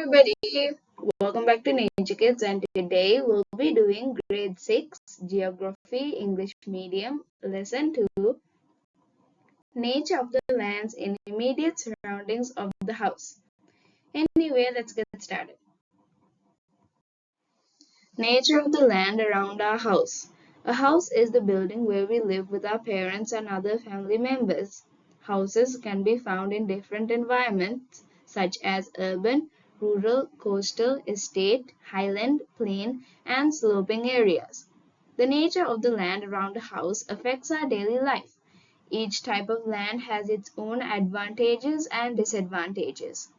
everybody, welcome back to Nature Kids, and today we'll be doing grade 6 Geography English Medium lesson 2, Nature of the lands in immediate surroundings of the house. Anyway, let's get started. Nature of the land around our house. A house is the building where we live with our parents and other family members. Houses can be found in different environments such as urban, rural, coastal, estate, highland, plain, and sloping areas. The nature of the land around a house affects our daily life. Each type of land has its own advantages and disadvantages.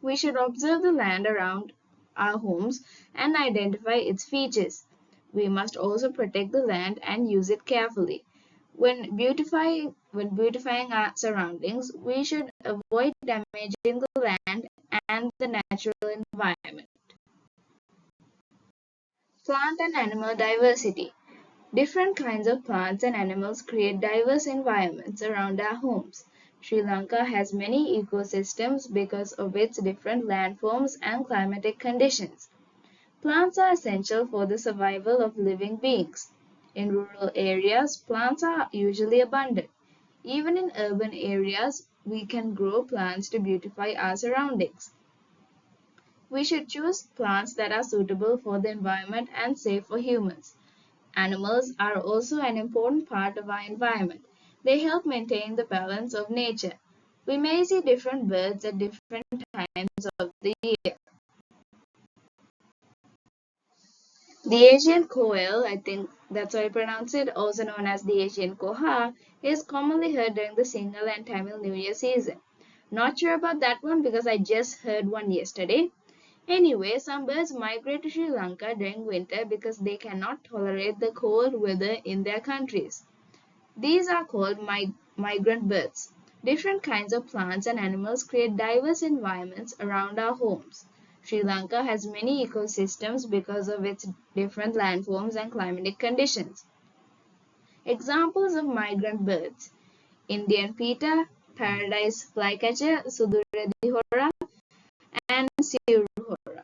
We should observe the land around our homes and identify its features. We must also protect the land and use it carefully. When beautifying our surroundings, we should avoid damaging the land and the natural environment. Plant and animal diversity. Different kinds of plants and animals create diverse environments around our homes. Sri Lanka has many ecosystems because of its different landforms and climatic conditions. Plants are essential for the survival of living beings. In rural areas, plants are usually abundant. Even in urban areas, we can grow plants to beautify our surroundings. We should choose plants that are suitable for the environment and safe for humans. Animals are also an important part of our environment. They help maintain the balance of nature. We may see different birds at different times of the year. The Asian koel, I think that's how I pronounce it, also known as the Asian koha, is commonly heard during the Sinhala and Tamil New Year season. Not sure about that one because I just heard one yesterday. Anyway, some birds migrate to Sri Lanka during winter because they cannot tolerate the cold weather in their countries. These are called migrant birds. Different kinds of plants and animals create diverse environments around our homes. Sri Lanka has many ecosystems because of its different landforms and climatic conditions. Examples of migrant birds: Indian peter, paradise flycatcher, Suduredihora, and Siuruhora.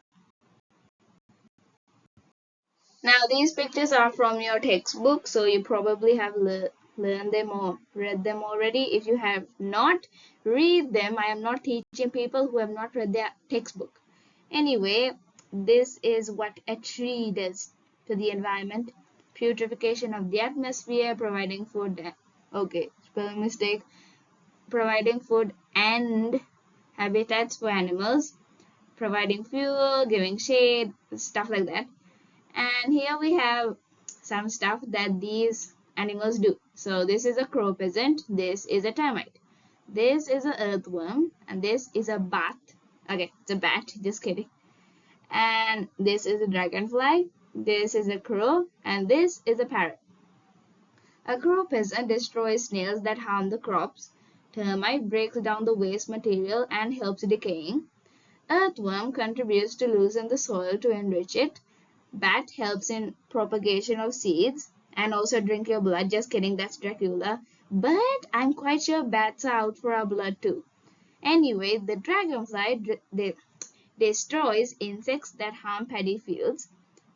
Now, these pictures are from your textbook, so you probably have learned them or read them already. If you have not, read them. I am not teaching people who have not read their textbook. Anyway, this is what a tree does to the environment. Putrefaction of the atmosphere, providing food. Okay, spelling mistake. Providing food and habitats for animals, providing fuel, giving shade, stuff like that. And here we have some stuff that these animals do. So this is a crow peasant, this is a termite, this is an earthworm, and this is a bat. Okay, it's a bat, just kidding. And this is a dragonfly, this is a crow, and this is a parrot. A crow peasant destroys snails that harm the crops. Termite breaks down the waste material and helps decaying. Earthworm contributes to loosen the soil to enrich it. Bat helps in propagation of seeds and also drink your blood. Just kidding, that's Dracula. But I'm quite sure bats are out for our blood too. Anyway, the dragonfly destroys insects that harm paddy fields.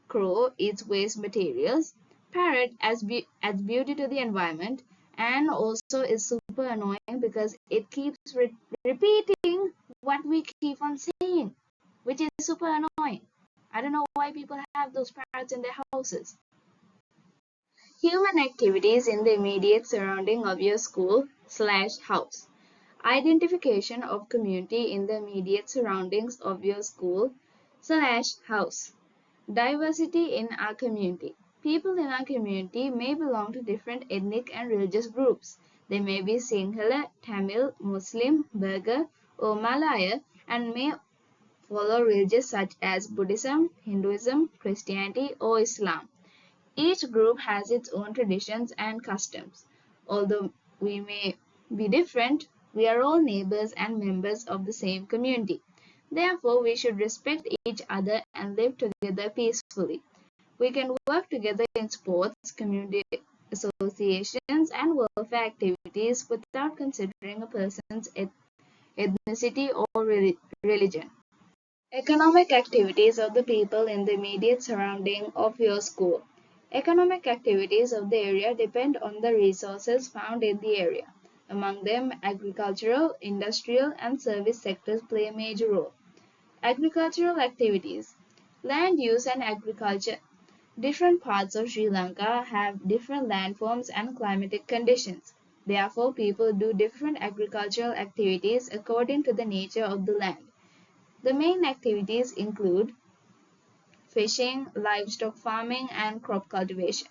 Crow eats waste materials. Parrot adds beauty to the environment and also is super annoying because it keeps repeating what we keep on saying, which is super annoying. I don't know why people have those parrots in their houses. Human activities in the immediate surrounding of your school/house. Identification of community in the immediate surroundings of your school/house. Diversity in our community. People in our community may belong to different ethnic and religious groups. They may be Sinhala, Tamil, Muslim, Burgher, or Malaya, and may follow religions such as Buddhism, Hinduism, Christianity, or Islam. Each group has its own traditions and customs. Although we may be different, we are all neighbors and members of the same community. Therefore, we should respect each other and live together peacefully. We can work together in sports, community associations, and welfare activities without considering a person's ethnicity or religion. Economic activities of the people in the immediate surrounding of your school. Economic activities of the area depend on the resources found in the area. Among them, agricultural, industrial, and service sectors play a major role. Agricultural activities. Land use and agriculture. Different parts of Sri Lanka have different landforms and climatic conditions. Therefore, people do different agricultural activities according to the nature of the land. The main activities include fishing, livestock farming, and crop cultivation.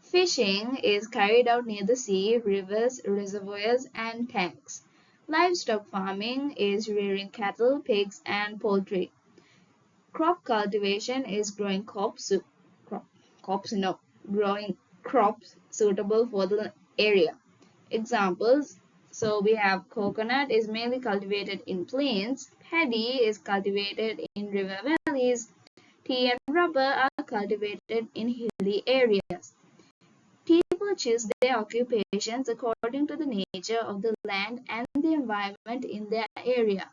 Fishing is carried out near the sea, rivers, reservoirs, and tanks. Livestock farming is rearing cattle, pigs, and poultry. Crop cultivation is growing growing crops suitable for the area. Examples, so we have coconut is mainly cultivated in plains, paddy is cultivated in river valleys, tea and rubber are cultivated in hilly areas. People choose their occupations according to the nature of the land and the environment in their area.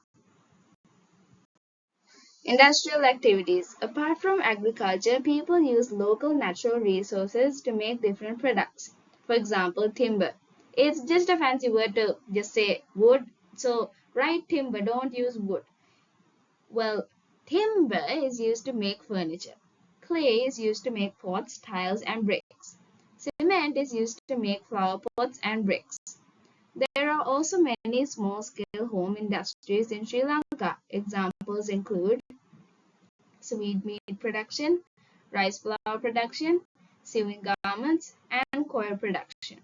Industrial activities. Apart from agriculture, people use local natural resources to make different products. For example, timber. It's just a fancy word to just say wood. So write timber, don't use wood. Well, timber is used to make furniture. Clay is used to make pots, tiles, and bricks. Cement is used to make flower pots and bricks. There are also many small-scale home industries in Sri Lanka. Examples include sweet meat production, rice flour production, sewing garments, and coir production.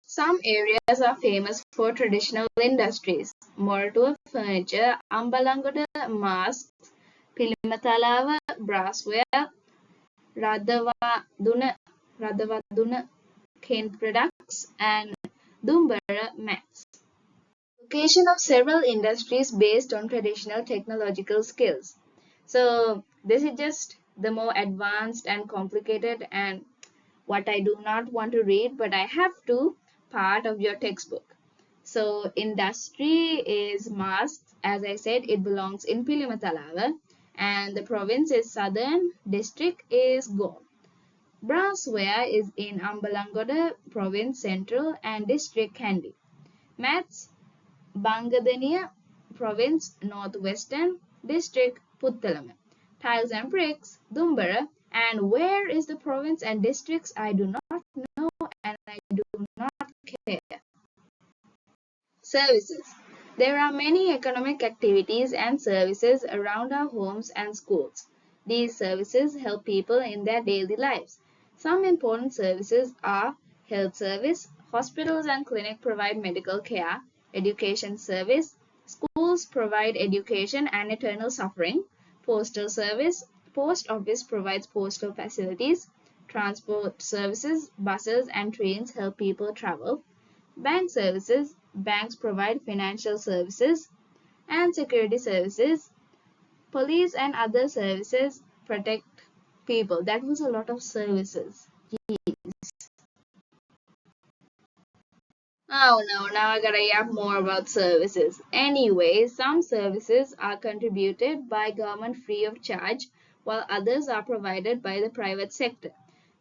Some areas are famous for traditional industries. Moratuwa furniture, Ambalangoda masks, Pilimatalawa brassware, Radhavaduna cane products, and Dumbara mats. Location of several industries based on traditional technological skills. So this is just the more advanced and complicated and what I do not want to read, but I have to part of your textbook. So industry is masks. As I said, it belongs in Pilimatalawa, and the province is Southern, district is Galle. Brassware is in Ambalangoda province, Central, and district Kandy. Mats, Bangadania province, Northwestern, district Puttalama. Tiles and bricks, Dumbara. And where is the province and districts? I do not know and I do not care. Services. There are many economic activities and services around our homes and schools. These services help people in their daily lives. Some important services are health service, hospitals and clinics provide medical care, education service, schools provide education and eternal suffering, postal service, post office provides postal facilities, transport services, buses and trains help people travel, bank services, banks provide financial services and security services, police and other services protect people. That was a lot of services. Oh no, now I gotta yap more about services. Anyway, some services are contributed by government free of charge, while others are provided by the private sector.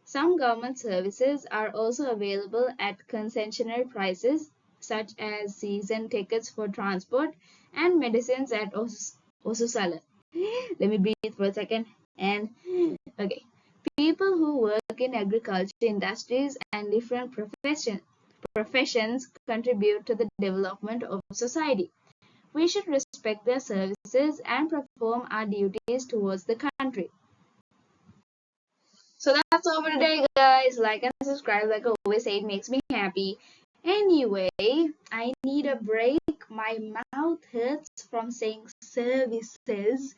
Some government services are also available at concessionary prices, such as season tickets for transport and medicines at Osusala. Let me breathe for a second. And okay, people who work in agriculture industries and different professions contribute to the development of society. We should respect their services and perform our duties towards the country. So that's all for today, guys. Like and subscribe, like I always say, it makes me happy. Anyway, I need a break. My mouth hurts from saying services.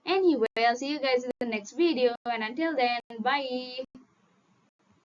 Anyway, I'll see you guys in the next video. And until then, bye.